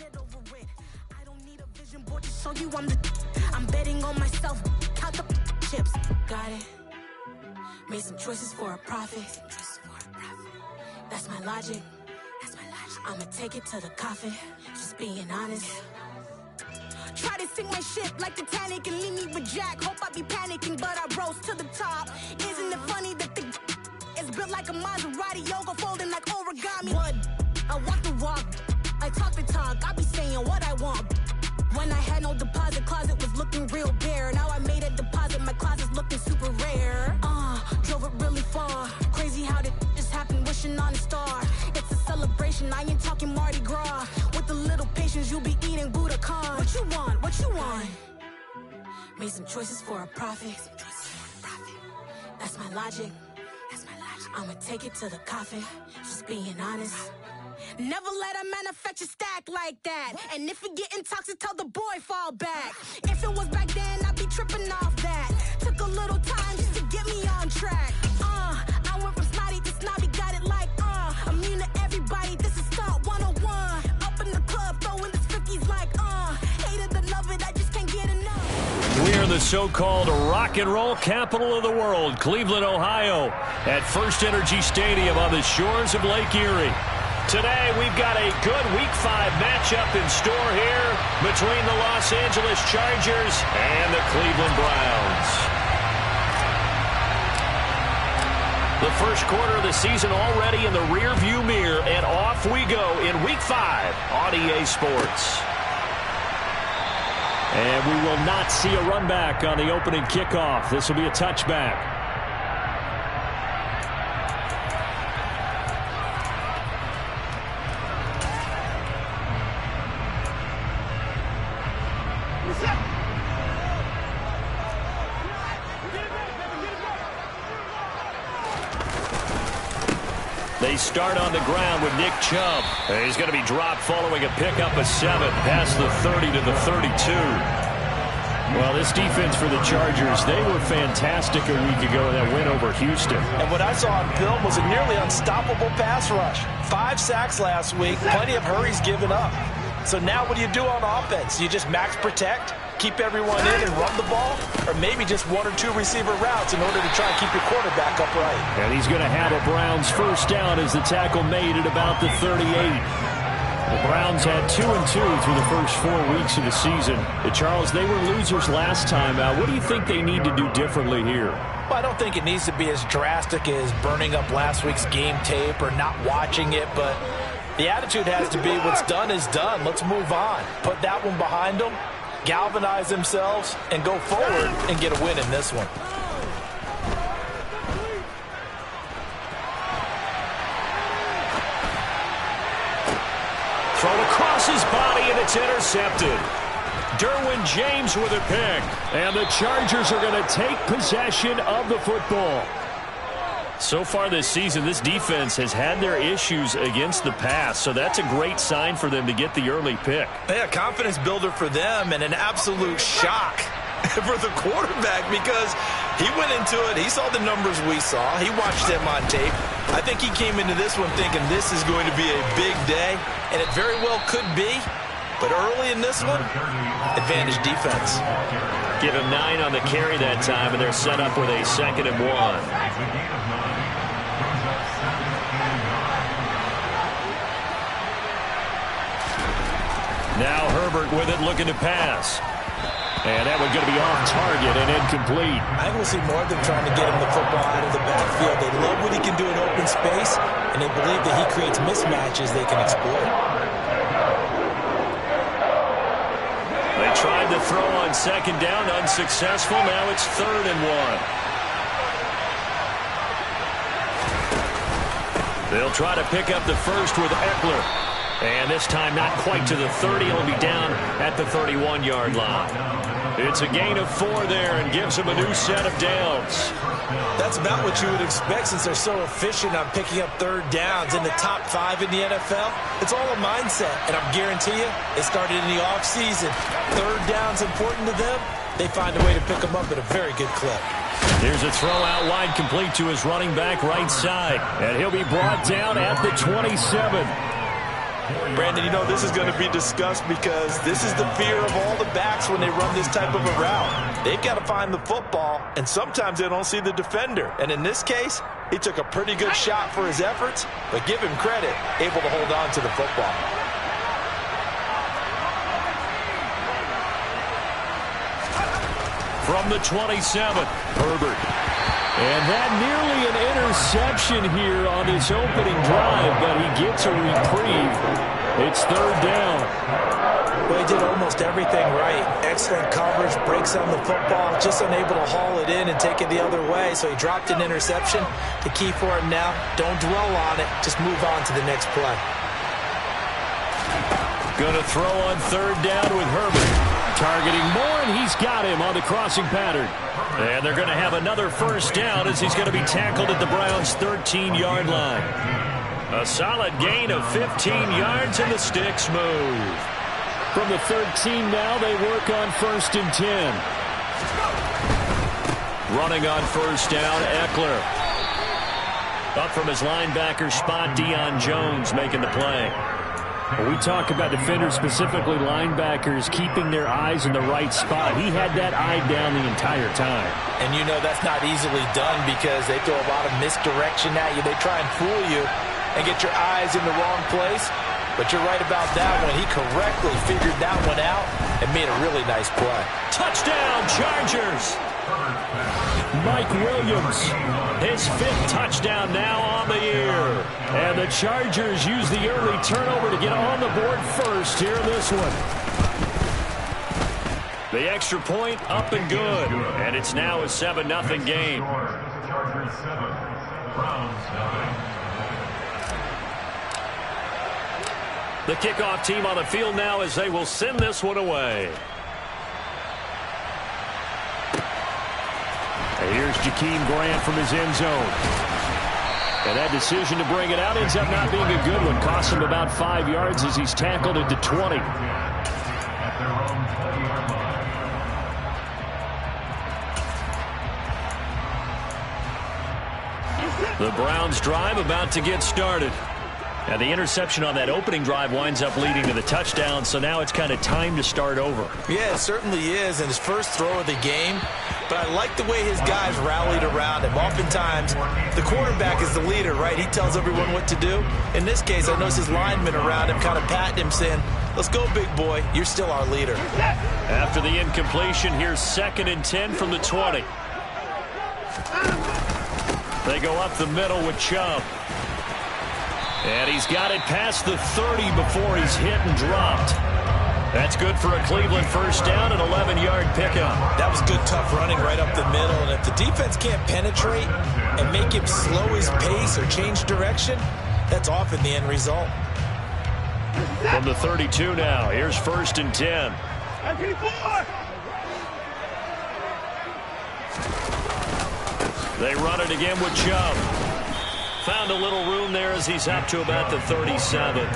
get over it. I don't need a vision board to show you I'm betting on myself. Count the chips. Got it. Made some choices for a profit. That's my logic. I'ma take it to the coffin. Just being honest. Try to sink my ship like Titanic and leave me with Jack. Hope I be panicking, but I rose to the top. Isn't it funny that the is built like a Maserati, yoga folding like origami? What? I walk the walk, I talk the talk. I be saying what I want. When I had no deposit, closet was looking real bare. Now I made a deposit, my closet's looking super rare. Drove it really far. Crazy how did just happen, wishing on a star. It's a celebration, I ain't talking Mardi Gras. With a little patience, you'll be eating Budokan. What you want? What you want? Made some choices for a profit. That's my logic. I'ma take it to the coffin. Just being honest. Never let a manufacture stack like that. And if it getting toxic, tell the boy fall back. If it was back then, I'd be tripping off that. Took a little time just to get me on track. I went from snotty to snobby, got it like immune to everybody, this is stunt 101. Up in the club, throwing the cookies like hate it or love it, I just can't get enough. We are in the so-called rock and roll capital of the world, Cleveland, Ohio, at First Energy Stadium on the shores of Lake Erie. Today, we've got a good Week 5 matchup in store here between the Los Angeles Chargers and the Cleveland Browns. The first quarter of the season already in the rearview mirror, and off we go in Week 5 on EA Sports. And we will not see a run back on the opening kickoff. This will be a touchback. They start on the ground with Nick Chubb. He's going to be dropped following a pickup of 7 past the 30 to the 32. Well, this defense for the Chargers, they were fantastic a week ago in that win over Houston. And what I saw on film was a nearly unstoppable pass rush. 5 sacks last week, plenty of hurries given up. So now what do you do on offense? You just max protect, keep everyone in and run the ball, or maybe just 1 or 2 receiver routes in order to try and keep your quarterback upright. And he's going to have a Browns first down as the tackle made at about the 38. The Browns had 2-2 through the first 4 weeks of the season. Charles, they were losers last time out. What do you think they need to do differently here? Well, I don't think it needs to be as drastic as burning up last week's game tape or not watching it, but the attitude has to be what's done is done. Let's move on. Put that one behind them, galvanize themselves, and go forward and get a win in this one. Thrown across his body, and it's intercepted. Derwin James with a pick. And the Chargers are going to take possession of the football. So far this season, this defense has had their issues against the pass, so that's a great sign for them to get the early pick. Yeah, confidence builder for them and an absolute shock for the quarterback because he went into it. He saw the numbers we saw. He watched them on tape. I think he came into this one thinking this is going to be a big day, and it very well could be. But early in this one, advantage defense. Give him 9 on the carry that time, and they're set up with a 2nd and 1. Now Herbert with it, looking to pass. And that one's going to be off target and incomplete. I think we'll see more of them trying to get him the football out of the backfield. They love what he can do in open space, and they believe that he creates mismatches they can exploit. They tried to throw on 2nd down, unsuccessful. Now it's 3rd and 1. They'll try to pick up the first with Eckler. And this time not quite to the 30. He'll be down at the 31-yard line. It's a gain of 4 there and gives them a new set of downs. That's about what you would expect since they're so efficient on picking up 3rd downs in the top 5 in the NFL. It's all a mindset, and I guarantee you it started in the offseason. 3rd down's important to them. They find a way to pick them up at a very good clip. Here's a throw out wide complete to his running back right side. And he'll be brought down at the 27. Brandon, you know, this is going to be discussed because this is the fear of all the backs when they run this type of a route. They've got to find the football, and sometimes they don't see the defender. And in this case, he took a pretty good shot for his efforts, but give him credit, able to hold on to the football. From the 27, Herbert. And that nearly an interception here on this opening drive, but he gets a reprieve. It's third down. Well, he did almost everything right. Excellent coverage, breaks on the football, just unable to haul it in and take it the other way, so he dropped an interception. The key for him now, don't dwell on it, just move on to the next play. Going to throw on third down with Herbert. Targeting Moore, and he's got him on the crossing pattern. And they're going to have another first down as he's going to be tackled at the Browns' 13-yard line. A solid gain of 15 yards, and the sticks move. From the 13 now, they work on 1st and 10. Running on first down, Eckler. Up from his linebacker spot, Deion Jones making the play. We talk about defenders, specifically linebackers, keeping their eyes in the right spot. He had that eye down the entire time. And you know that's not easily done because they throw a lot of misdirection at you. They try and fool you and get your eyes in the wrong place. But you're right about that one. He correctly figured that one out and made a really nice play. Touchdown, Chargers! Mike Williams, his 5th touchdown now on the year. And the Chargers use the early turnover to get on the board first here in this one. The extra point up and good. And it's now a 7-0 game. The kickoff team on the field now as they will send this one away. Here's Jakeem Grant from his end zone. And that decision to bring it out ends up not being a good one. Costs him about 5 yards as he's tackled into 20. The Browns drive about to get started. And the interception on that opening drive winds up leading to the touchdown, so now it's kind of time to start over. Yeah, it certainly is, and his first throw of the game. But I like the way his guys rallied around him. Oftentimes, the quarterback is the leader, right? He tells everyone what to do. In this case, I noticed his linemen around him kind of patting him, saying, let's go, big boy. You're still our leader. After the incompletion, here's 2nd and 10 from the 20. They go up the middle with Chubb. And he's got it past the 30 before he's hit and dropped. That's good for a Cleveland first down, an 11-yard pickup. That was good, tough running right up the middle. And if the defense can't penetrate and make him slow his pace or change direction, that's often the end result. From the 32 now, here's 1st and 10. They run it again with Chubb. Found a little room there as he's up to about the 37.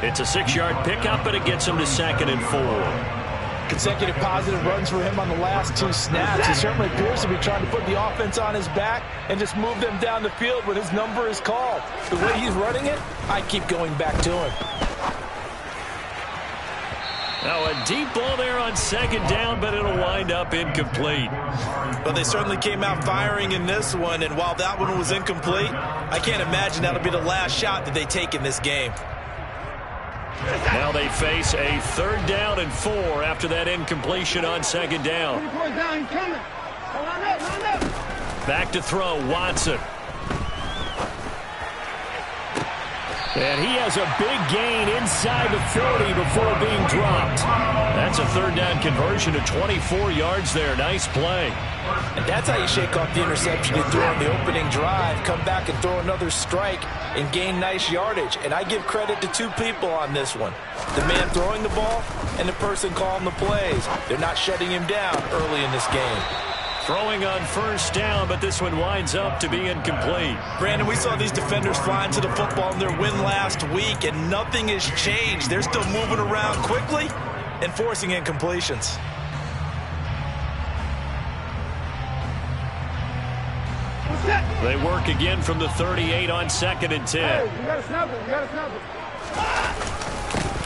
It's a 6-yard pickup, and it gets him to 2nd and 4. Consecutive positive runs for him on the last 2 snaps. He certainly appears to be trying to put the offense on his back and just move them down the field when his number is called. The way he's running it, I keep going back to him. Now a deep ball there on 2nd down, but it'll wind up incomplete. But they certainly came out firing in this one, and while that one was incomplete, I can't imagine that'll be the last shot that they take in this game. Now they face a 3rd down and 4 after that incompletion on 2nd down. Back to throw, Watson. And he has a big gain inside the 30 before being dropped. That's a 3rd down conversion of 24 yards there. Nice play. And that's how you shake off the interception you threw on the opening drive, come back and throw another strike and gain nice yardage. And I give credit to 2 people on this one. The man throwing the ball and the person calling the plays. They're not shutting him down early in this game. Throwing on 1st down, but this one winds up to be incomplete. Brandon, we saw these defenders flying to the football in their win last week, and nothing has changed. They're still moving around quickly and forcing incompletions. They work again from the 38 on 2nd and 10. Hey, you gotta snap it. You gotta snap it.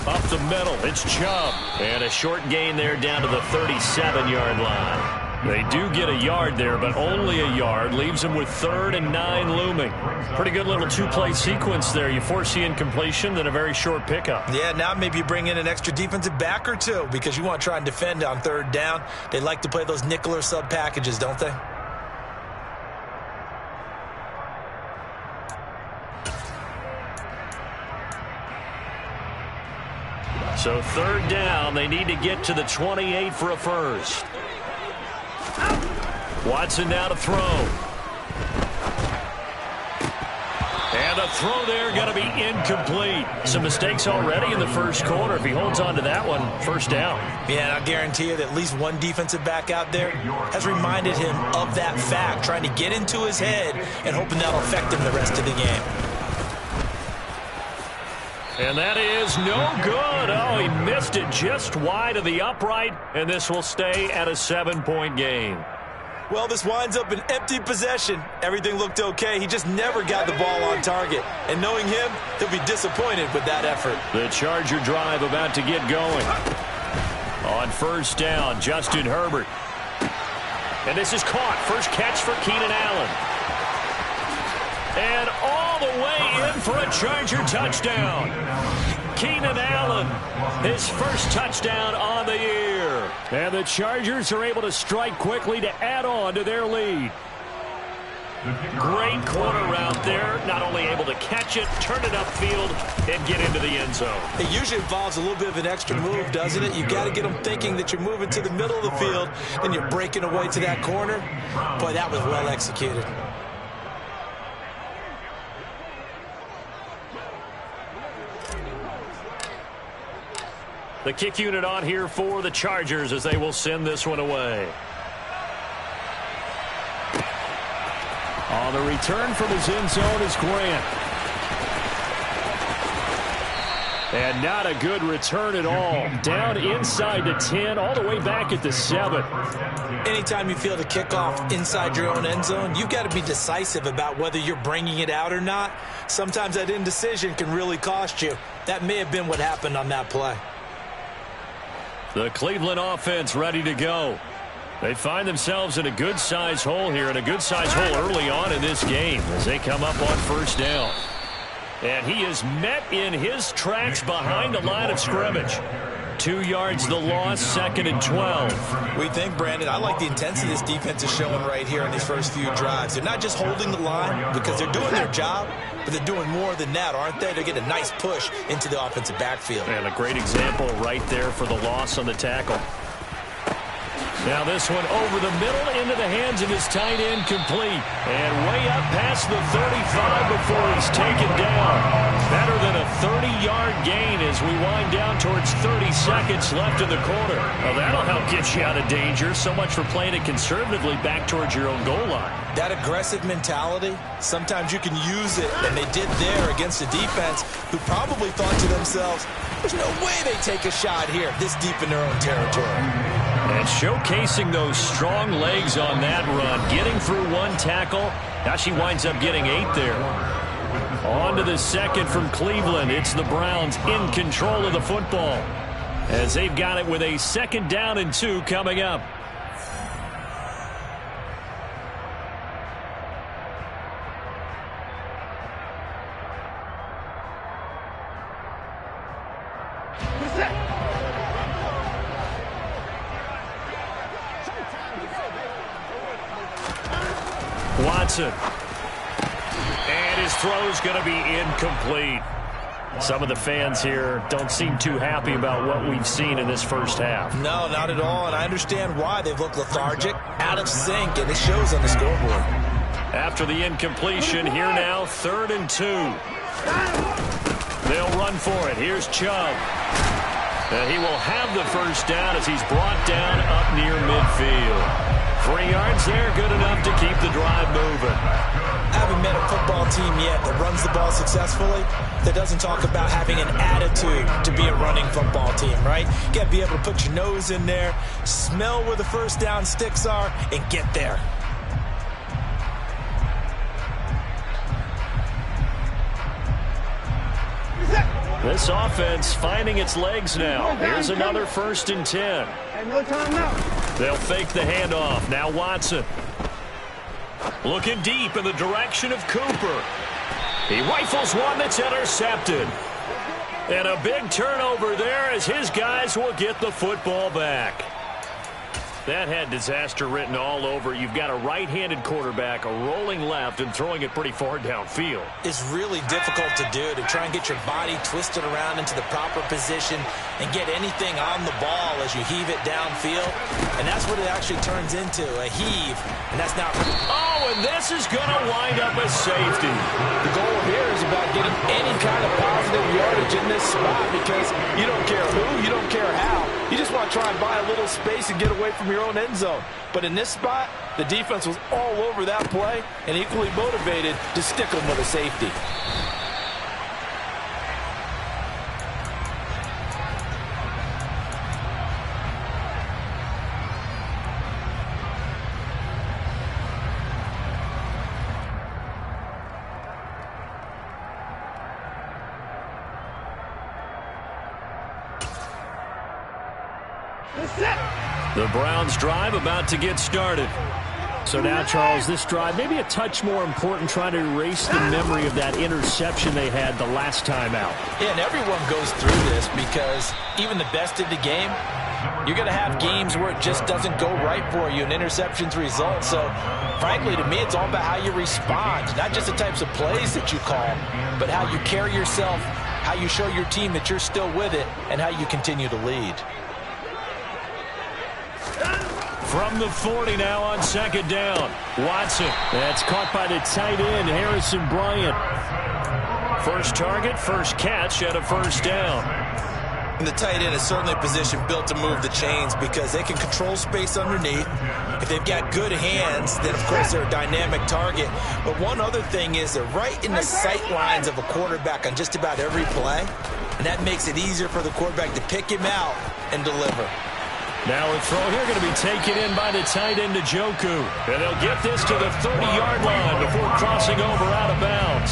Up the middle, it's Chubb. And a short gain there down to the 37-yard line. They do get a yard there, but only a yard. Leaves them with 3rd and 9 looming. Pretty good little two-play sequence there. You force the incompletion, then a very short pickup. Yeah, now maybe you bring in an extra defensive back or two because you want to try and defend on 3rd down. They like to play those nickel or sub packages, don't they? So 3rd down, they need to get to the 28 for a first. Watson now to throw. And the throw there going to be incomplete. Some mistakes already in the first quarter. If he holds on to that one, first down. Yeah, and I'll guarantee you that at least one defensive back out there has reminded him of that fact, trying to get into his head and hoping that'll affect him the rest of the game. And that is no good. Oh, he missed it just wide of the upright, and this will stay at a 7-point game. Well, this winds up an empty possession. Everything looked okay. He just never got the ball on target. And knowing him, he'll be disappointed with that effort. The Charger drive about to get going. On first down, Justin Herbert. And this is caught. First catch for Keenan Allen. And all the way in for a Charger touchdown. Keenan Allen, his first touchdown on the year. And the Chargers are able to strike quickly to add on to their lead. Great corner route there. Not only able to catch it, turn it upfield, and get into the end zone. It usually involves a little bit of an extra move, doesn't it? You've got to get them thinking that you're moving to the middle of the field, and you're breaking away to that corner. Boy, that was well executed. The kick unit on here for the Chargers as they will send this one away. On the return from his end zone is Grant. And not a good return at all. Down inside the 10, all the way back at the 7. Anytime you feel the kickoff inside your own end zone, you've got to be decisive about whether you're bringing it out or not. Sometimes that indecision can really cost you. That may have been what happened on that play. The Cleveland offense ready to go. They find themselves in a good-sized hole here, and a good-sized hole early on in this game as they come up on first down. And he is met in his tracks behind the line of scrimmage. 2 yards the loss, 2nd and 12. We think, Brandon, I like the intensity this defense is showing right here in these first few drives. They're not just holding the line because they're doing their job, but they're doing more than that, aren't they? They're getting a nice push into the offensive backfield. And a great example right there for the loss on the tackle. Now this one over the middle into the hands of his tight end, complete. And way up past the 35 before he's taken down. Better than a 30-yard gain as we wind down towards 30 seconds left in the quarter. Well, that'll help get you out of danger. So much for playing it conservatively back towards your own goal line. That aggressive mentality, sometimes you can use it, and they did there against a defense who probably thought to themselves, there's no way they take a shot here this deep in their own territory. And showcasing those strong legs on that run, getting through one tackle. Now she winds up getting 8 there. On to the second from Cleveland. It's the Browns in control of the football as they've got it with a 2nd down and 2 coming up. Watson. And his throw's going to be incomplete. Some of the fans here don't seem too happy about what we've seen in this first half. No, not at all, and I understand why. They've looked lethargic, out of sync, and it shows on the scoreboard. After the incompletion, here now, 3rd and 2. They'll run for it. Here's Chubb. And he will have the first down as he's brought down up near midfield. 3 yards there, good enough to keep the drive moving. I haven't met a football team yet that runs the ball successfully that doesn't talk about having an attitude to be a running football team, right? You got to be able to put your nose in there, smell where the first down sticks are, and get there. This offense finding its legs now. Here's another 1st and 10. They'll fake the handoff. Now Watson. Looking deep in the direction of Cooper. He rifles one that's intercepted. And a big turnover there as his guys will get the football back. That had disaster written all over. You've got a right-handed quarterback, a rolling left, and throwing it pretty far downfield. It's really difficult to do, to try and get your body twisted around into the proper position and get anything on the ball as you heave it downfield. And that's what it actually turns into, a heave. And that's not... Oh, and this is going to wind up a safety. The goal here is about getting any kind of positive yardage in this spot because you don't care who, you don't care how. You just want to try and buy a little space and get away from your own end zone. But in this spot, the defense was all over that play and equally motivated to stick them with a safety. The Browns drive about to get started. So now, Charles, this drive maybe a touch more important, trying to erase the memory of that interception they had the last time out. Yeah, and everyone goes through this because even the best of the game, you're going to have games where it just doesn't go right for you and interceptions result. So, frankly, to me, it's all about how you respond, not just the types of plays that you call, but how you carry yourself, how you show your team that you're still with it, and how you continue to lead. From the 40 now on 2nd down. Watson. That's caught by the tight end, Harrison Bryant. First target, first catch at a 1st down. And the tight end is certainly a position built to move the chains because they can control space underneath. If they've got good hands, then, of course, they're a dynamic target. But one other thing is they're right in the sight lines of a quarterback on just about every play. And that makes it easier for the quarterback to pick him out and deliver. Now a throw here going to be taken in by the tight end, Njoku. And they'll get this to the 30-yard line before crossing over out of bounds.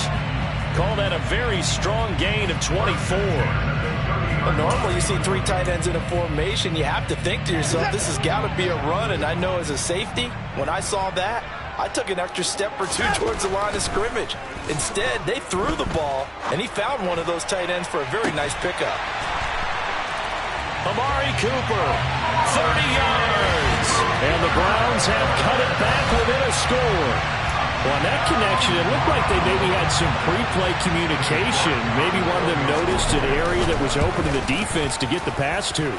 Call that a very strong gain of 24. Well, normally you see 3 tight ends in a formation. You have to think to yourself, this has got to be a run. And I know as a safety, when I saw that, I took an extra step or two towards the line of scrimmage. Instead, they threw the ball, and he found one of those tight ends for a very nice pickup. Amari Cooper, 30 yards. And the Browns have cut it back within a score. Well, on that connection, it looked like they maybe had some pre-play communication. Maybe one of them noticed an area that was open to the defense to get the pass to.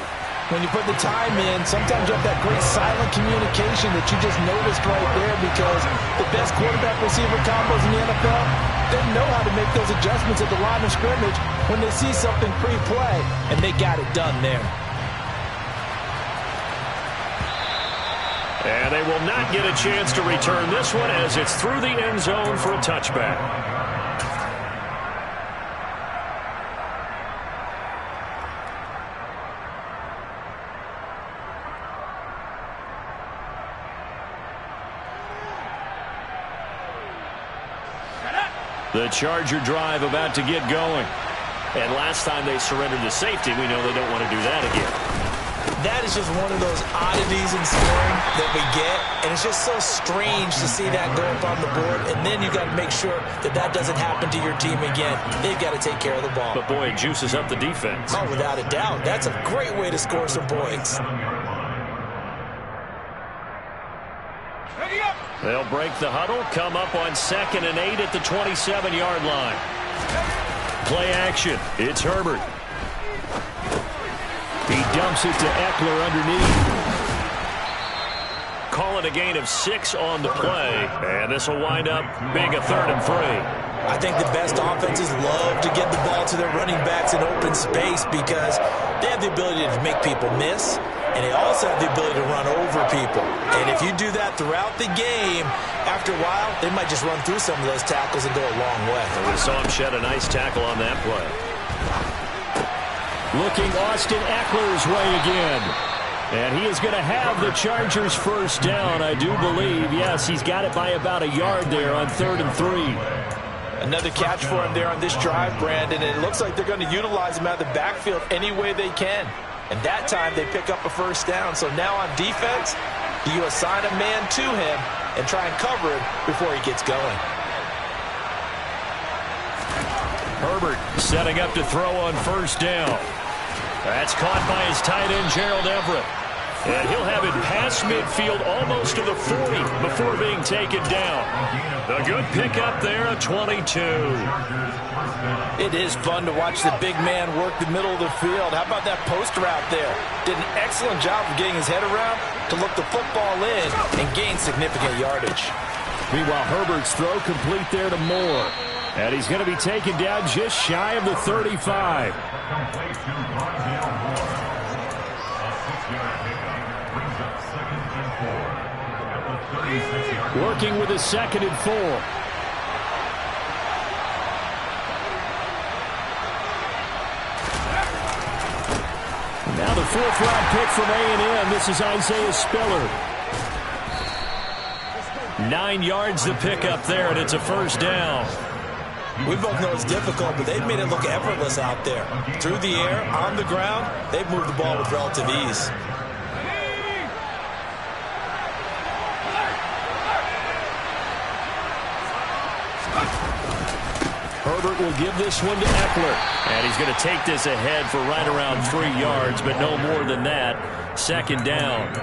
When you put the time in, sometimes you have that great silent communication that you just noticed right there because the best quarterback-receiver combos in the NFL, they know how to make those adjustments at the line of scrimmage when they see something pre-play, and they got it done there. And they will not get a chance to return this one as it's through the end zone for a touchback. The Charger drive about to get going. And last time they surrendered to safety, we know they don't want to do that again. That is just one of those oddities in scoring that we get, and it's just so strange to see that go up on the board, and then you got to make sure that that doesn't happen to your team again. They've got to take care of the ball. But, boy, it juices up the defense. Oh, without a doubt. That's a great way to score some points. They'll break the huddle, come up on 2nd and 8 at the 27-yard line. Play action. It's Herbert. He dumps it to Eckler underneath. Call it a gain of 6 on the play, and this will wind up being a 3rd and 3. I think the best offenses love to get the ball to their running backs in open space because they have the ability to make people miss, and they also have the ability to run over people. And if you do that throughout the game, after a while, they might just run through some of those tackles and go a long way. And we saw him shed a nice tackle on that play. Looking Austin Eckler's way again. And he is going to have the Chargers first down, I do believe. Yes, he's got it by about a yard there on 3rd and 3. Another catch for him there on this drive, Brandon, and it looks like they're going to utilize him out of the backfield any way they can. And that time they pick up a first down. So now on defense, do you assign a man to him and try and cover him before he gets going? Herbert setting up to throw on first down. That's caught by his tight end, Gerald Everett. And he'll have it past midfield almost to the 40 before being taken down. A good pickup there at 22. It is fun to watch the big man work the middle of the field. How about that post route there? Did an excellent job of getting his head around to look the football in and gain significant yardage. Meanwhile, Herbert's throw complete there to Moore. And he's going to be taken down just shy of the 35. Working with a 2nd and 4. Now the 4th-round pick from A&M. This is Isaiah Spiller. 9 yards the pickup there, and it's a first down. We both know it's difficult, but they've made it look effortless out there. Through the air, on the ground, they've moved the ball with relative ease. Herbert will give this one to Eckler. And he's going to take this ahead for right around 3 yards, but no more than that. 2nd down.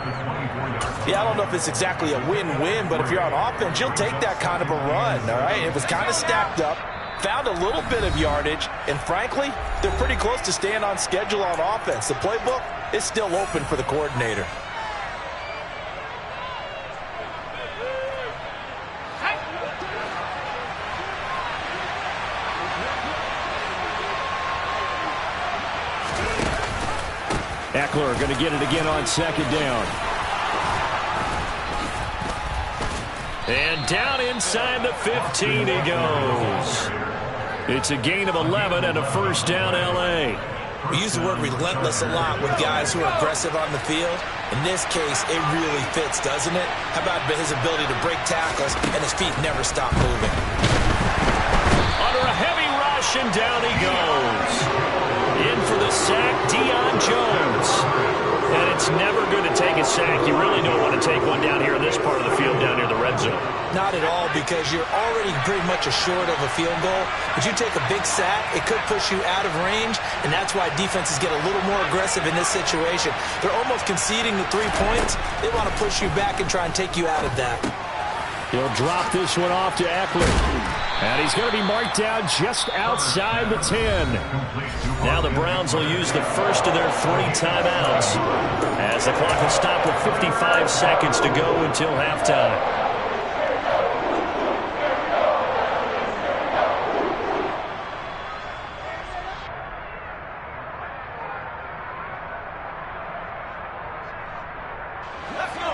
Yeah, I don't know if it's exactly a win-win, but if you're on offense, you'll take that kind of a run, all right? It was kind of stacked up, found a little bit of yardage, and frankly, they're pretty close to staying on schedule on offense. The playbook is still open for the coordinator. Eckler going to get it again on 2nd down. And down inside the 15 he goes. It's a gain of 11 and a first down, L.A. We use the word relentless a lot with guys who are aggressive on the field. In this case, it really fits, doesn't it? How about his ability to break tackles and his feet never stop moving? Under a heavy rush, and down he goes. In for the sack, Deion Jones. And it's never going to take a sack. You really don't want to take one down here in this part of the field down near the red zone. Not at all, because you're already pretty much assured of a field goal. But you take a big sack, it could push you out of range, and that's why defenses get a little more aggressive in this situation. They're almost conceding the 3 points. They want to push you back and try and take you out of that. He'll drop this one off to Eckler. And he's going to be marked down just outside the 10. Now the Browns will use the first of their 3 timeouts as the clock will stop with 55 seconds to go until halftime.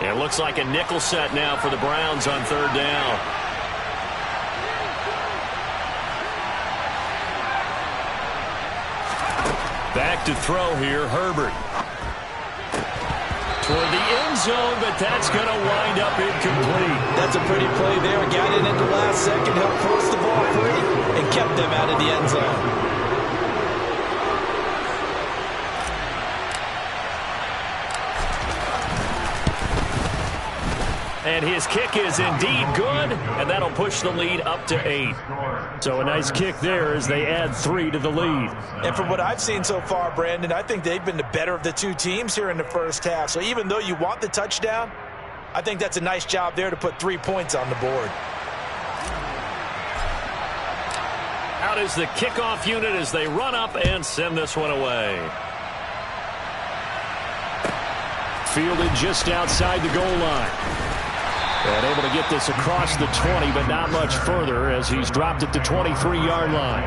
It looks like a nickel set now for the Browns on 3rd down. Back to throw here, Herbert. Toward the end zone, but that's going to wind up incomplete. That's a pretty play there. Got it at the last second, helped force the ball free, and kept them out of the end zone. And his kick is indeed good, and that'll push the lead up to 8. So a nice kick there as they add 3 to the lead. And from what I've seen so far, Brandon, I think they've been the better of the 2 teams here in the first half. So even though you want the touchdown, I think that's a nice job there to put 3 points on the board. Out is the kickoff unit as they run up and send this one away. Fielded just outside the goal line. And able to get this across the 20, but not much further as he's dropped at the 23-yard line.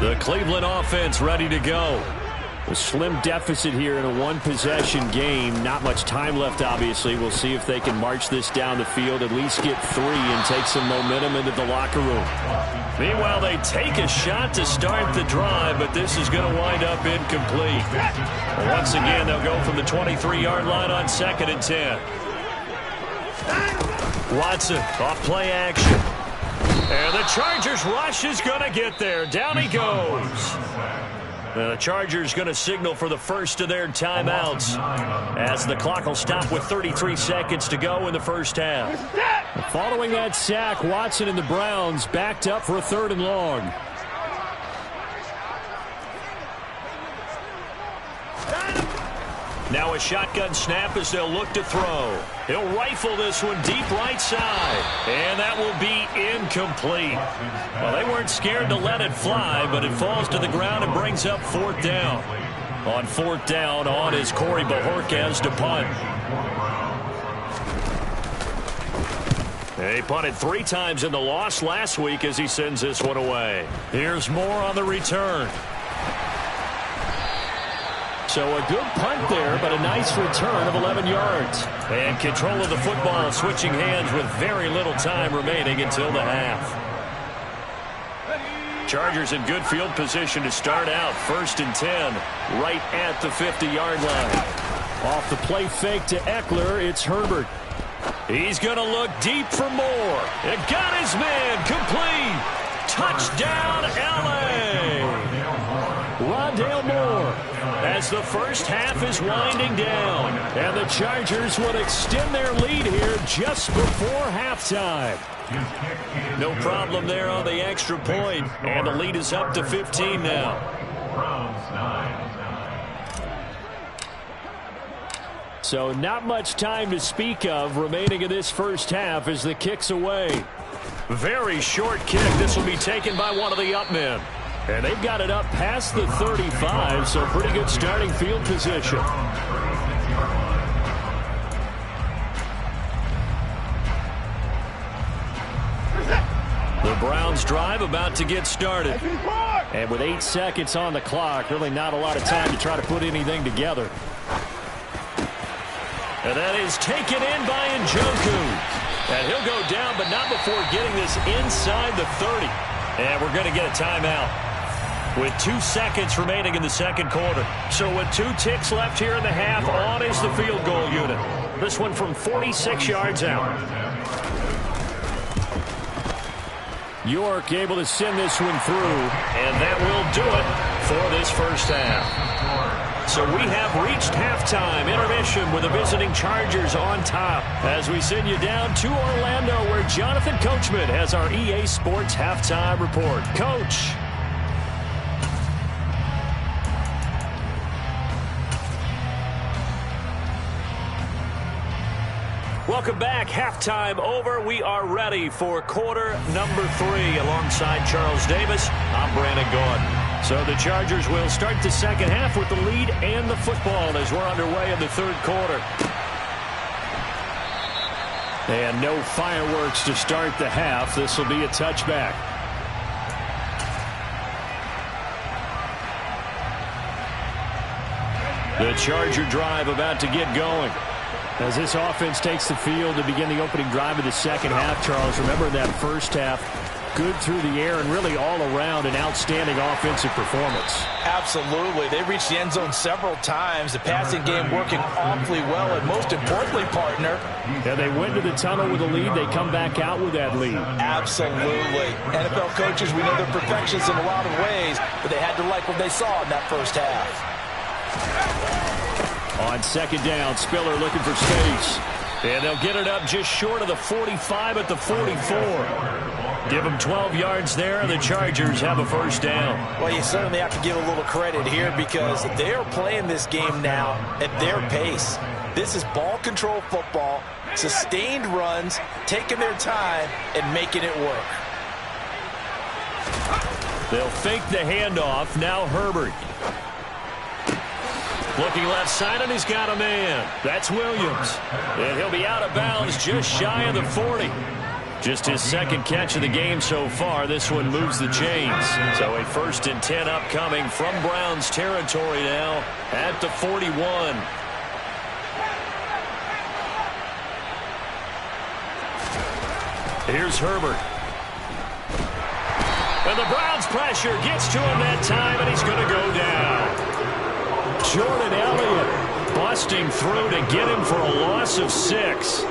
The Cleveland offense ready to go. A slim deficit here in a one-possession game. Not much time left, obviously. We'll see if they can march this down the field, at least get 3 and take some momentum into the locker room. Meanwhile, they take a shot to start the drive, but this is going to wind up incomplete. Once again, they'll go from the 23-yard line on 2nd and 10. Watson, off play action. And the Chargers rush is going to get there. Down he goes. The Chargers going to signal for the first of their timeouts as the clock will stop with 33 seconds to go in the first half. Following that sack, Watson and the Browns backed up for a 3rd and long. Now a shotgun snap as they'll look to throw. He'll rifle this one deep right side. And that will be incomplete. Well, they weren't scared to let it fly, but it falls to the ground and brings up 4th down. On 4th down, on is Corey Bojorquez to punt. He punted 3 times in the loss last week as he sends this one away. Here's Moore on the return. So a good punt there, but a nice return of 11 yards. And control of the football switching hands with very little time remaining until the half. Chargers in good field position to start out. 1st and 10, right at the 50-yard line. Off the play fake to Eckler, it's Herbert. He's going to look deep for Moore. It got his man complete. Touchdown, L.A. Rondale Moore. As the first half is winding down. And the Chargers will extend their lead here just before halftime. No problem there on the extra point. And the lead is up to 15 now. So not much time to speak of remaining in this first half as the kick's away. Very short kick. This will be taken by one of the up men. And they've got it up past the 35, so pretty good starting field position. The Browns drive about to get started. And with 8 seconds on the clock, really not a lot of time to try to put anything together. And that is taken in by Njoku. And he'll go down, but not before getting this inside the 30. And we're going to get a timeout with 2 seconds remaining in the second quarter. So with 2 ticks left here in the half, on is the field goal unit. This one from 46 yards out. York able to send this one through, and that will do it for this first half. So we have reached halftime. Intermission with the visiting Chargers on top as we send you down to Orlando where Jonathan Coachman has our EA Sports halftime report. Coach. Welcome back. Halftime over. We are ready for quarter number 3 alongside Charles Davis. I'm Brandon Gaudin. So the Chargers will start the second half with the lead and the football as we're underway in the third quarter. And no fireworks to start the half. This will be a touchback. The Charger drive about to get going. As this offense takes the field to begin the opening drive of the second half, Charles, remember that first half, good through the air and really all around an outstanding offensive performance. Absolutely. They reached the end zone several times. The passing game working awfully well, and most importantly, partner. Yeah, they went to the tunnel with a lead. They come back out with that lead. Absolutely. NFL coaches, we know they're perfectionists in a lot of ways, but they had to like what they saw in that first half. On second down, Spiller looking for space. And they'll get it up just short of the 45 at the 44. Give them 12 yards there, and the Chargers have a first down. Well, you certainly have to give a little credit here because they are playing this game now at their pace. This is ball control football, sustained runs, taking their time, and making it work. They'll fake the handoff. Now Herbert. Looking left side, and he's got a man. That's Williams. And he'll be out of bounds just shy of the 40. Just his second catch of the game so far. This one moves the chains. So a 1st and 10 upcoming from Browns territory now at the 41. Here's Herbert. And the Browns pressure gets to him that time, and he's going to go down. Jordan Elliott busting through to get him for a loss of 6.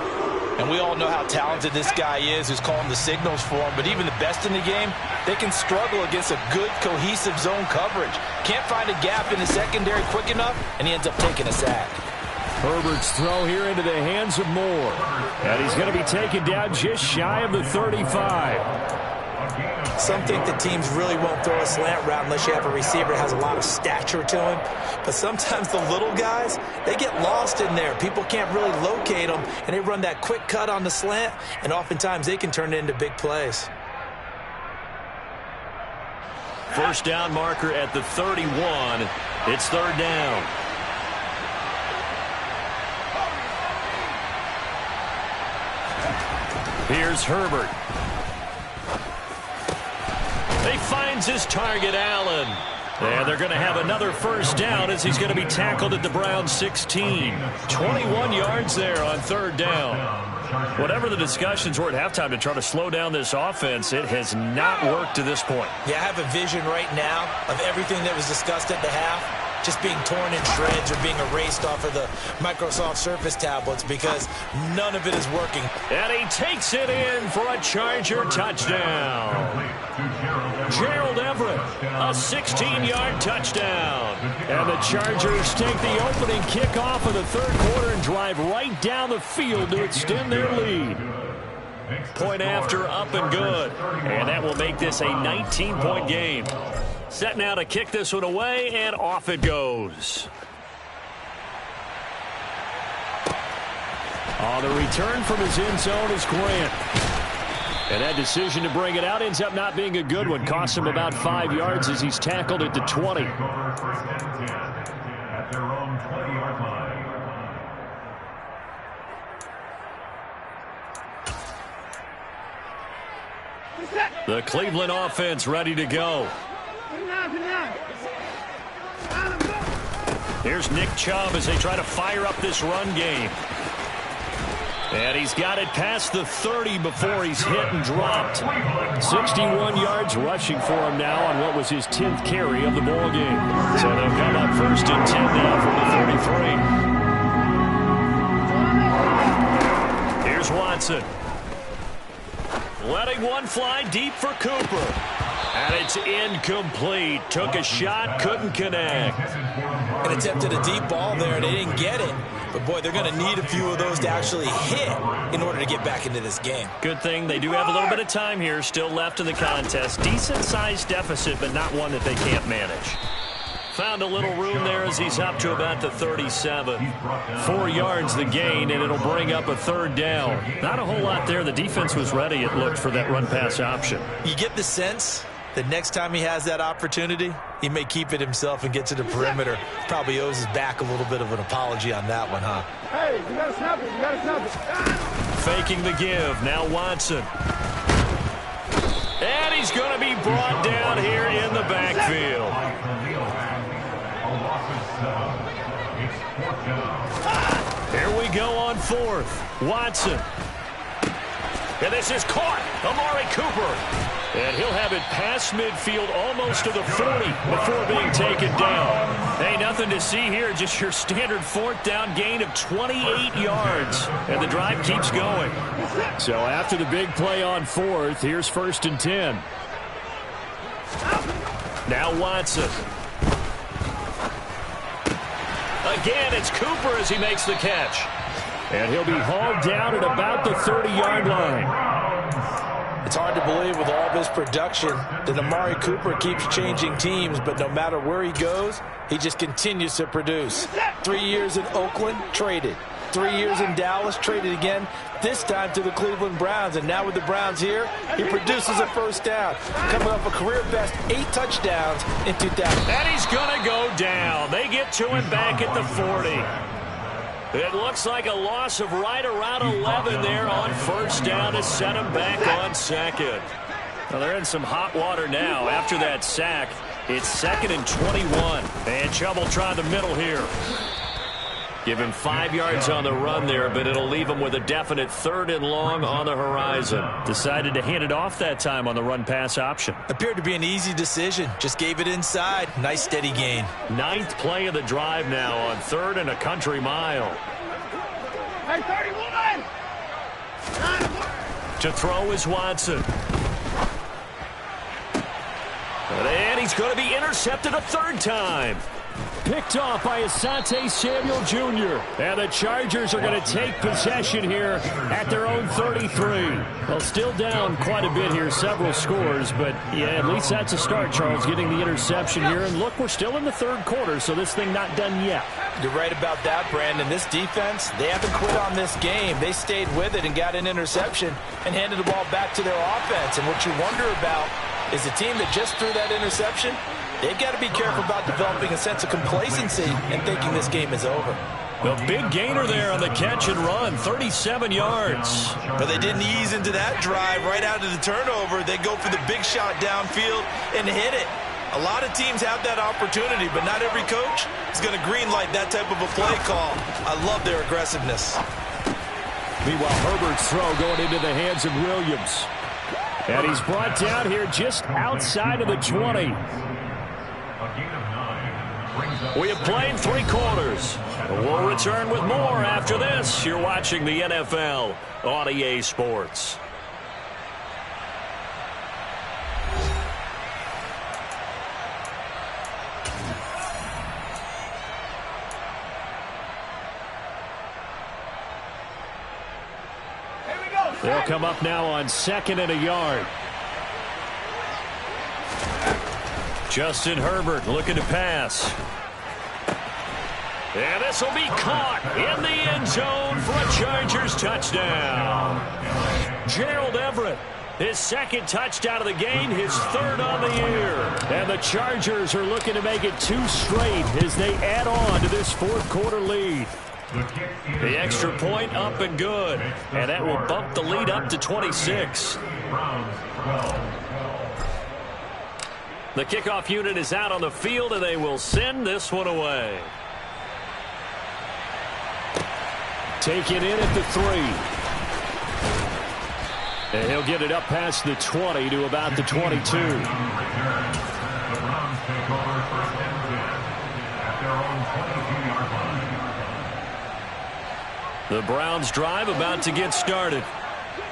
And we all know how talented this guy is who's calling the signals for him. But even the best in the game, they can struggle against a good, cohesive zone coverage. Can't find a gap in the secondary quick enough, and he ends up taking a sack. Herbert's throw here into the hands of Moore. And he's going to be taken down just shy of the 35. Some think that teams really won't throw a slant route unless you have a receiver that has a lot of stature to him. But sometimes the little guys, they get lost in there. People can't really locate them, and they run that quick cut on the slant, and oftentimes they can turn it into big plays. First down marker at the 31. It's 3rd down. Here's Herbert. He finds his target, Allen. And they're going to have another 1st down as he's going to be tackled at the Browns 16. 21 yards there on 3rd down. Whatever the discussions were at halftime to try to slow down this offense, it has not worked to this point. Yeah, I have a vision right now of everything that was discussed at the half just being torn in shreds or being erased off of the Microsoft Surface tablets because none of it is working. And he takes it in for a Charger touchdown. Gerald Everett, a 16-yard touchdown. And the Chargers take the opening kickoff of the 3rd quarter and drive right down the field to extend their lead. Point after, up and good. And that will make this a 19-point game. Set now to kick this one away, and off it goes. On the return from his end zone is Grant. And that decision to bring it out ends up not being a good one. Costs him about 5 yards as he's tackled at the 20. The Cleveland offense ready to go. Here's Nick Chubb as they try to fire up this run game. And he's got it past the 30 before he's hit and dropped. 61 yards rushing for him now on what was his 10th carry of the ball game. So they'll come up 1st and 10 now from the 33. Here's Watson. Letting one fly deep for Cooper. And it's incomplete. Took a shot, couldn't connect. And attempted a deep ball there, and they didn't get it. But, boy, they're going to need a few of those to actually hit in order to get back into this game. Good thing they do have a little bit of time here still left in the contest. Decent-sized deficit, but not one that they can't manage. Found a little room there as he's up to about the 37. 4 yards the gain, and it'll bring up a 3rd down. Not a whole lot there. The defense was ready, it looked, for that run-pass option. You get the sense that next time he has that opportunity, he may keep it himself and get to the perimeter. Probably owes his back a little bit of an apology on that one, huh? Hey, you got to snap it. You got to snap it. Faking the give. Now Watson. And he's going to be brought down here in the backfield. Here we go on 4th. Watson. And this is caught. Amari Cooper. And he'll have it past midfield almost to the 40 before being taken down. Hey, nothing to see here. Just your standard 4th down gain of 28 yards. And the drive keeps going. So after the big play on 4th, here's 1st and 10. Now Watson. Again, it's Cooper as he makes the catch. And he'll be hauled down at about the 30-yard line. It's hard to believe with all this production that Amari Cooper keeps changing teams, but no matter where he goes, he just continues to produce. 3 years in Oakland, traded. 3 years in Dallas, traded again, this time to the Cleveland Browns. And now with the Browns here, he produces a 1st down. Coming off a career-best 8 touchdowns in 2000. And he's going to go down. They get to him back at the 40. It looks like a loss of right around 11 there on first down to set him back on second. Well, they're in some hot water now. After that sack, it's 2nd and 21. And Chubb will try the middle here. Give him 5 yards on the run there, but it'll leave him with a definite 3rd and long on the horizon. Decided to hand it off that time on the run-pass option. Appeared to be an easy decision. Just gave it inside. Nice steady gain. 9th play of the drive now on 3rd and a country mile. Hey, 31! To throw is Watson. And he's going to be intercepted a 3rd time. Picked off by Asante Samuel Jr. And the Chargers are going to take possession here at their own 33. Well, still down quite a bit here, several scores, but yeah, at least that's a start, Charles, getting the interception here. And look, we're still in the 3rd quarter, so this thing not done yet. You're right about that, Brandon. This defense, they haven't quit on this game. They stayed with it and got an interception and handed the ball back to their offense. And what you wonder about is the team that just threw that interception, they've got to be careful about developing a sense of complacency and thinking this game is over. The big gainer there on the catch and run, 37 yards. But they didn't ease into that drive right out of the turnover. They go for the big shot downfield and hit it. A lot of teams have that opportunity, but not every coach is going to greenlight that type of a play call. I love their aggressiveness. Meanwhile, Herbert's throw going into the hands of Williams. And he's brought down here just outside of the 20. We have played 3 quarters. We'll return with more after this. You're watching the NFL on EA Sports. They'll come up now on 2nd and a yard. Justin Herbert looking to pass. And this will be caught in the end zone for a Chargers touchdown. Gerald Everett, his 2nd touchdown of the game, his 3rd on the year. And the Chargers are looking to make it 2 straight as they add on to this 4th quarter lead. The extra point up and good. And that will bump the lead up to 26. The kickoff unit is out on the field, and they will send this one away. Taken in at the 3. And he'll get it up past the 20 to about the 22. The Browns drive about to get started.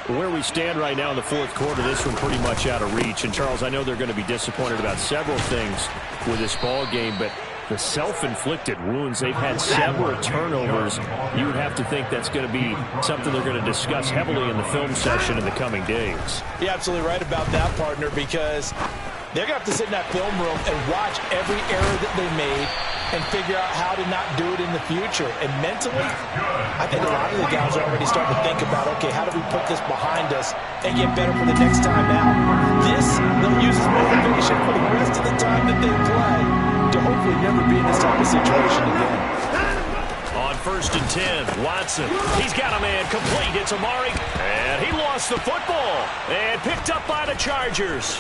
Where we stand right now in the 4th quarter, this one pretty much out of reach. And, Charles, I know they're going to be disappointed about several things with this ball game, but the self-inflicted wounds, they've had several turnovers. You would have to think that's going to be something they're going to discuss heavily in the film session in the coming days. You're absolutely right about that, partner, because they're going to have to sit in that film room and watch every error that they made and figure out how to not do it in the future. And mentally, I think a lot of the guys are already starting to think about, okay, how do we put this behind us and get better for the next time out? This, they'll use as motivation for the rest of the time that they play to hopefully never be in this type of situation again. On 1st and 10, Watson. He's got a man complete. It's Amari. And he lost the football. And picked up by the Chargers.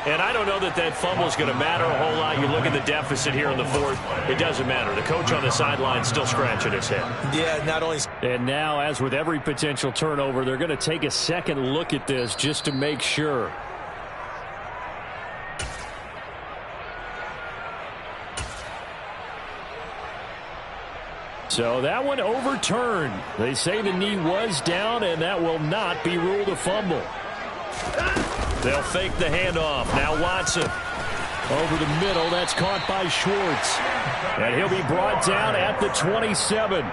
And I don't know that fumble is going to matter a whole lot. You look at the deficit here in the 4th. It doesn't matter. The coach on the sideline still scratching his head. Yeah, not only. And now, as with every potential turnover, they're going to take a second look at this just to make sure. So that one overturned. They say the knee was down, and that will not be ruled a fumble. They'll fake the handoff. Now Watson. Over the middle. That's caught by Schwartz. And he'll be brought down at the 27.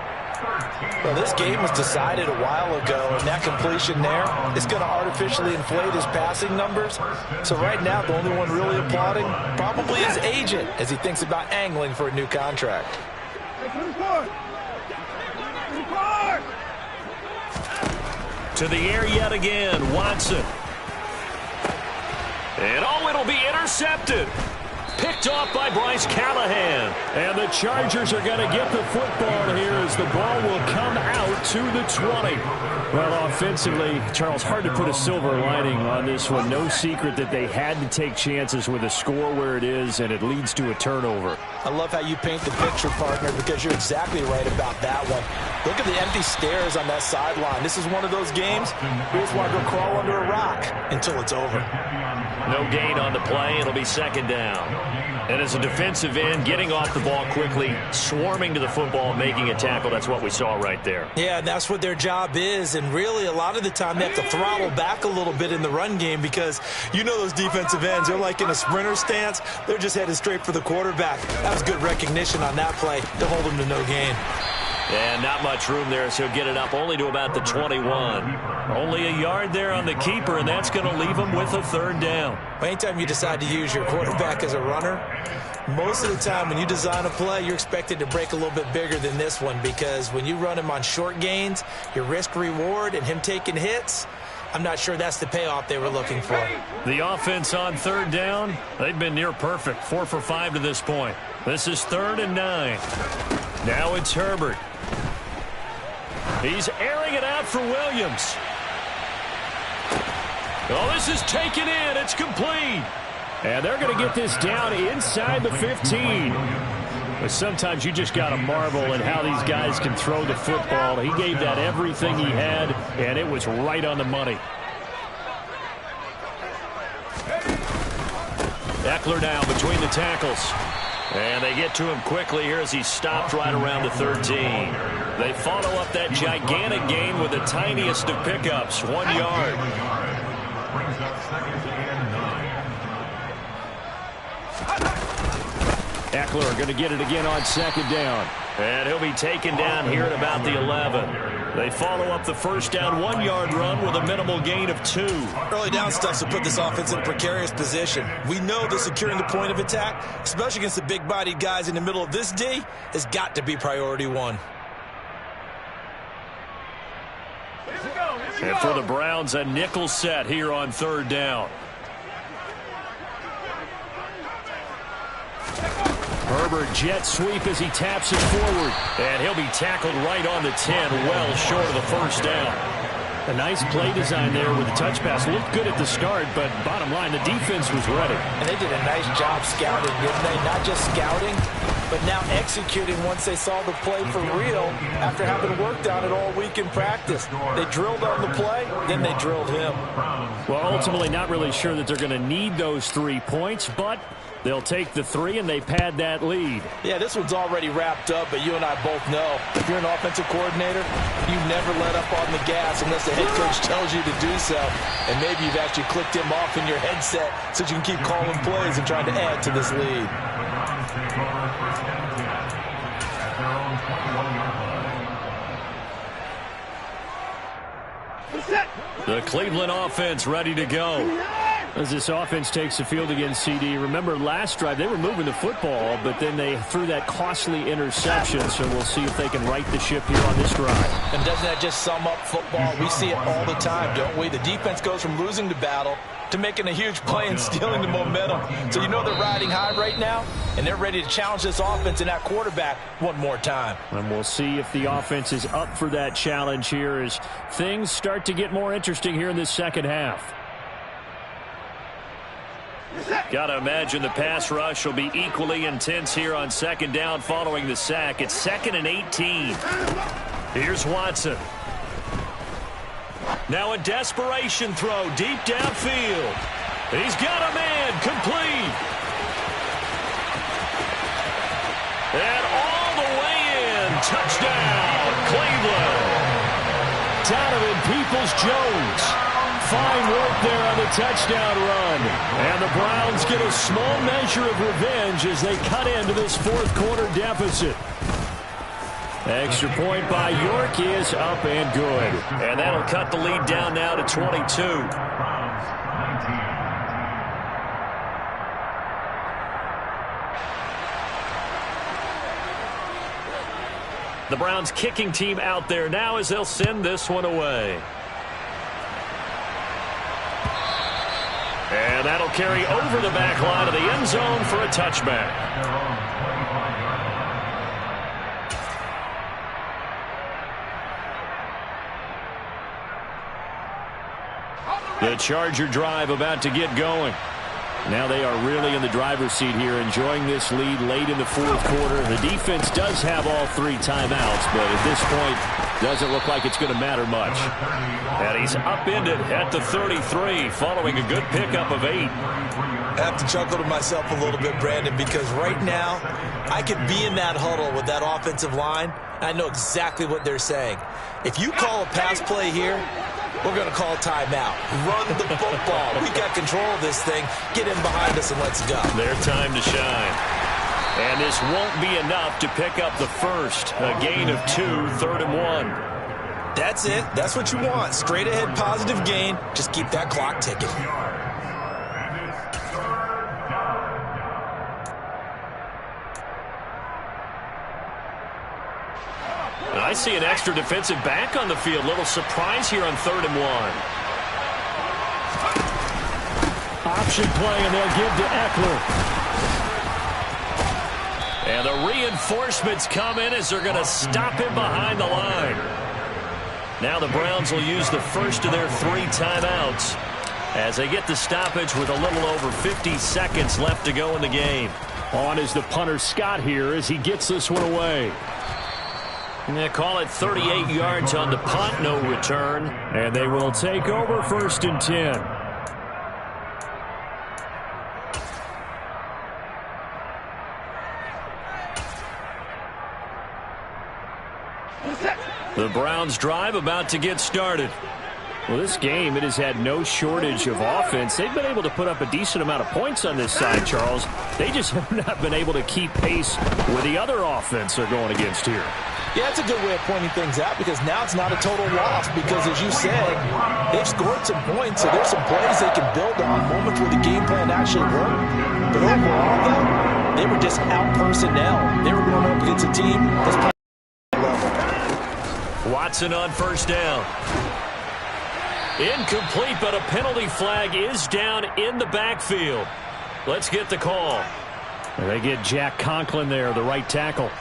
Well, this game was decided a while ago, and that completion there is going to artificially inflate his passing numbers. So right now, the only one really applauding probably his agent as he thinks about angling for a new contract. To the air yet again, Watson. And oh, it'll be intercepted. Picked off by Bryce Callahan. And the Chargers are going to get the football here as the ball will come out to the 20. Well, offensively, Charles, hard to put a silver lining on this one. No secret that they had to take chances with a score where it is, and it leads to a turnover. I love how you paint the picture, partner, because you're exactly right about that one. Look at the empty stairs on that sideline. This is one of those games you just want to go crawl under a rock until it's over. No gain on the play. It'll be second down. And as a defensive end, getting off the ball quickly, swarming to the football, making a tackle, that's what we saw right there. Yeah, and that's what their job is. And really, a lot of the time, they have to throttle back a little bit in the run game because you know those defensive ends, they're like in a sprinter stance. They're just headed straight for the quarterback. That was good recognition on that play to hold them to no gain. And not much room there, so get it up only to about the 21. Only a yard there on the keeper, and that's going to leave him with a third down. Anytime you decide to use your quarterback as a runner, most of the time when you design a play, you're expected to break a little bit bigger than this one because when you run him on short gains, your risk-reward and him taking hits, I'm not sure that's the payoff they were looking for. The offense on third down, they've been near perfect, 4 for 5 to this point. This is 3rd and 9. Now it's Herbert. He's airing it out for Williams. Oh, this is taken in. It's complete. And they're going to get this down inside the 15. But sometimes you just got to marvel at how these guys can throw the football. He gave that everything he had, and it was right on the money. Eckler now between the tackles. And they get to him quickly here as he stopped right around the 13. They follow up that gigantic gain with the tiniest of pickups, 1 yard. Eckler going to get it again on second down. And he'll be taken down here at about the 11. They follow up the first down 1 yard run with a minimal gain of 2. Early down stuff to put this offense in a precarious position. We know that securing the point of attack, especially against the big-bodied guys in the middle of this D, has got to be priority 1. And for the Browns, a nickel set here on third down. Herbert jet sweep as he taps it forward. And he'll be tackled right on the 10, well short of the first down. A nice play design there with the touch pass. Looked good at the start, but bottom line, the defense was ready. And they did a nice job scouting, didn't they? Not just scouting, but now executing once they saw the play for real after having worked on it all week in practice. They drilled on the play, then they drilled him. Well, ultimately not really sure that they're going to need those 3 points, but they'll take the 3 and they pad that lead. Yeah, this one's already wrapped up, but you and I both know if you're an offensive coordinator, you never let up on the gas unless the head coach tells you to do so. And maybe you've actually clicked him off in your headset so you can keep calling plays and trying to add to this lead. The Cleveland offense ready to go. As this offense takes the field against CD, remember last drive they were moving the football, but then they threw that costly interception, so we'll see if they can right the ship here on this drive. And doesn't that just sum up football? We see it all the time, don't we? The defense goes from losing the battle to making a huge play and stealing the momentum. So you know they're riding high right now, and they're ready to challenge this offense and that quarterback one more time. And we'll see if the offense is up for that challenge here as things start to get more interesting here in this second half. Got to imagine the pass rush will be equally intense here on second down following the sack. It's 2nd and 18. Here's Watson. Now a desperation throw deep downfield. He's got a man complete. And all the way in. Touchdown, Cleveland. Donovan Peoples-Jones. Fine work there on the touchdown run. And the Browns get a small measure of revenge as they cut into this fourth quarter deficit. Extra point by York is up and good. And that'll cut the lead down now to 22. The Browns kicking team out there now as they'll send this one away. And that'll carry over the back line of the end zone for a touchback. The Charger drive about to get going. Now they are really in the driver's seat here, enjoying this lead late in the fourth quarter. The defense does have all 3 timeouts, but at this point, doesn't look like it's going to matter much. And he's upended at the 33, following a good pickup of 8. I have to chuckle to myself a little bit, Brandon, because right now, I could be in that huddle with that offensive line. I know exactly what they're saying. If you call a pass play here, we're going to call timeout. Run the football. We got control of this thing. Get in behind us and let's go. Their time to shine. And this won't be enough to pick up the first. A gain of 2, 3rd and 1. That's it. That's what you want. Straight ahead positive gain. Just keep that clock ticking. I see an extra defensive back on the field. Little surprise here on 3rd and 1. Option play, and they'll give to Eckler. And the reinforcements come in as they're going to stop him behind the line. Now the Browns will use the first of their 3 timeouts as they get the stoppage with a little over 50 seconds left to go in the game. On is the punter Scott here as he gets this one away. And they call it 38 yards on the punt, no return. And they will take over 1st and 10. The Browns drive about to get started. Well, this game, it has had no shortage of offense. They've been able to put up a decent amount of points on this side, Charles. They just have not been able to keep pace with the other offense they're going against here. Yeah, that's a good way of pointing things out because now it's not a total loss because, as you said, they've scored some points, so there's some plays they can build on, moments where the game plan actually worked. But overall, though, they were just out-personnel. They were going up against a team that's playing level. Watson on 1st down. Incomplete, but a penalty flag is down in the backfield. Let's get the call. And they get Jack Conklin there, the right tackle.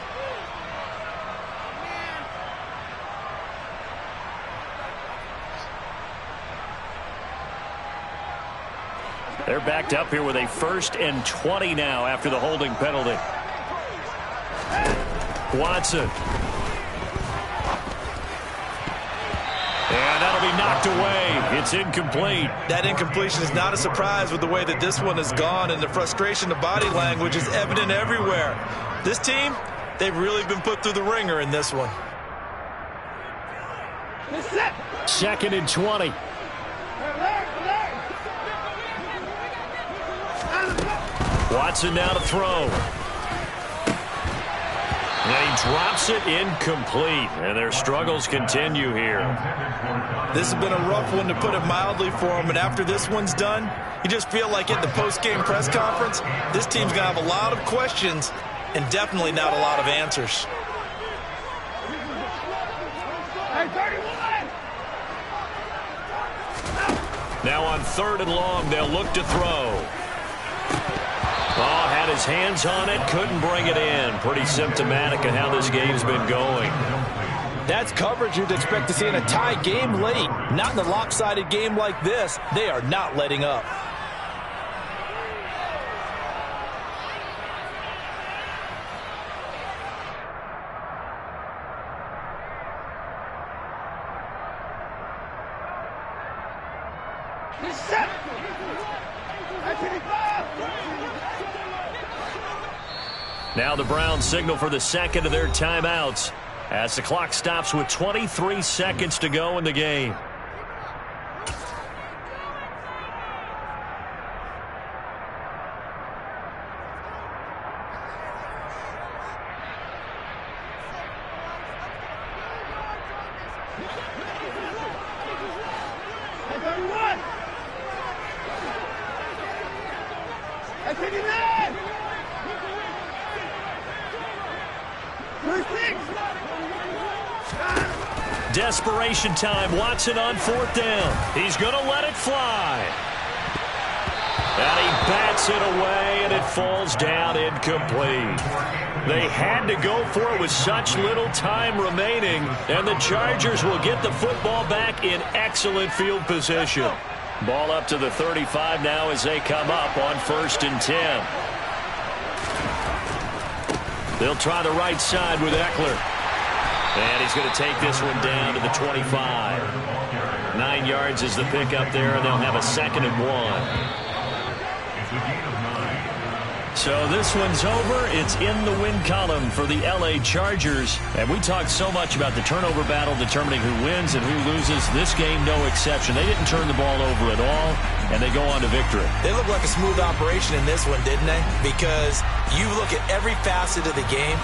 They're backed up here with a 1st and 20 now after the holding penalty. Watson. And that'll be knocked away. It's incomplete. That incompletion is not a surprise with the way that this one has gone, and the frustration of body language is evident everywhere. This team, they've really been put through the ringer in this one. 2nd and 20. Watson now to throw. And he drops it incomplete. And their struggles continue here. This has been a rough one, to put it mildly, for him. And after this one's done, you just feel like at the post-game press conference, this team's going to have a lot of questions and definitely not a lot of answers. Hey, 31! Now on 3rd and long, they'll look to throw. Oh, had his hands on it, couldn't bring it in. Pretty symptomatic of how this game's been going. That's coverage you'd expect to see in a tie game late. Not in a lopsided game like this. They are not letting up. Now the Browns signal for the 2nd of their timeouts as the clock stops with 23 seconds to go in the game. Desperation time. Watson on 4th down. He's going to let it fly. And he bats it away, and it falls down incomplete. They had to go for it with such little time remaining, and the Chargers will get the football back in excellent field position. Ball up to the 35 now as they come up on 1st and 10. They'll try the right side with Eckler. And he's going to take this one down to the 25. 9 yards is the pickup there, and they'll have a 2nd and 1. So this one's over. It's in the win column for the L.A. Chargers. And we talked so much about the turnover battle determining who wins and who loses. This game, no exception. They didn't turn the ball over at all, and they go on to victory. They look like a smooth operation in this one, didn't they? Because you look at every facet of the game,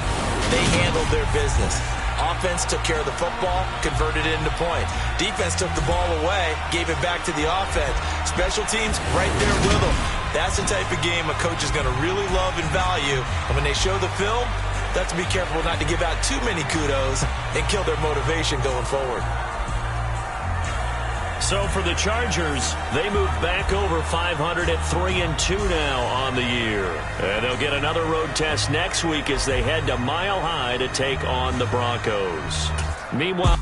they handled their business. Offense took care of the football, converted it into points. Defense took the ball away, gave it back to the offense. Special teams right there with them. That's the type of game a coach is going to really love and value. And when they show the film, they have to be careful not to give out too many kudos and kill their motivation going forward. So for the Chargers, they move back over 500 at 3-2 now on the year. And they'll get another road test next week as they head to Mile High to take on the Broncos. Meanwhile,